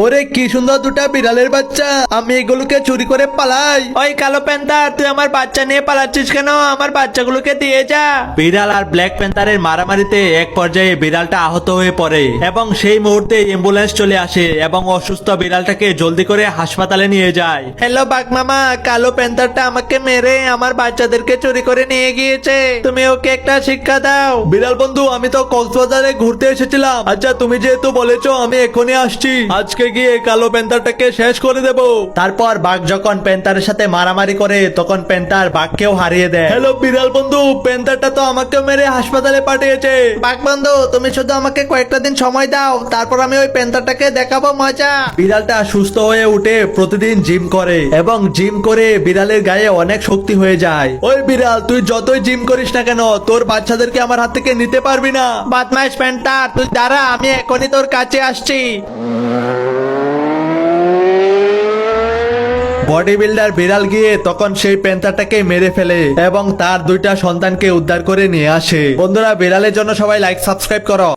ওরে কি সুন্দর দুটা বিড়ালের বাচ্চা, আমি এগুলোকে চুরি করে পালাই। ওই কালো প্যান্থার, তুই আমার বাচ্চা নিয়ে পালাচ্ছিস কেন? আমার বাচ্চাগুলোকে দিয়ে যা। বিড়াল আর ব্ল্যাক প্যান্থারের মারামারিতে এক পর্যায়ে বিড়ালটা আহত হয়ে পড়ে এবং সেই মুহূর্তে অ্যাম্বুলেন্স চলে আসে এবং অসুস্থ বিড়ালটাকে জলদি করে হাসপাতালে নিয়ে যায়। হ্যালো বাঘ মামা, কালো প্যান্থারটা আমাকে মেরে আমার বাচ্চাদেরকে চুরি করে নিয়ে গিয়েছে, তুমি ওকে একটা শিক্ষা দাও। বিড়াল বন্ধু, আমি তো কক্সবাজারে ঘুরতে এসেছিলাম। আচ্ছা, তুমি যেহেতু বলেছো আমি এখনই আসছি, আজকে গিয়ে কালো প্যান্থারটাকে শেষ করে দেব। তারপর বাঘ যখন প্যান্থারের সাথে মারামারি করে তখন প্যান্থার বাঘকেও হারিয়ে দেয়। হ্যালো বিড়াল বন্ধু, প্যান্থারটা তো আমাকে মেরে হাসপাতালে পাঠিয়েছে। বাঘ বন্ধু, তুমি শুধু আমাকে কয়েকটা দিন সময় দাও, তারপর আমি ওই প্যান্থারটাকে দেখাবো মজা। বিড়ালটা সুস্থ হয়ে উঠে প্রতিদিন জিম করে এবং জিম করে বিড়ালের গায়ে অনেক শক্তি হয়ে যায়। ওই বিড়াল, তুই যতই জিম করিস না কেন তোর বাচ্চাদেরকে আমার হাত থেকে নিতে পারবি না। বদমাইশ প্যান্থার, তুই দাঁড়া, আমি এখনই তোর কাছে আসছি। বডি বিল্ডার বিড়াল গিয়ে তখন সেই প্যান্থারটাকে মেরে ফেলে এবং তার দুইটা সন্তানকে উদ্ধার করে নিয়ে আসে। বন্ধুরা, বিড়ালের জন্য সবাই লাইক সাবস্ক্রাইব করো।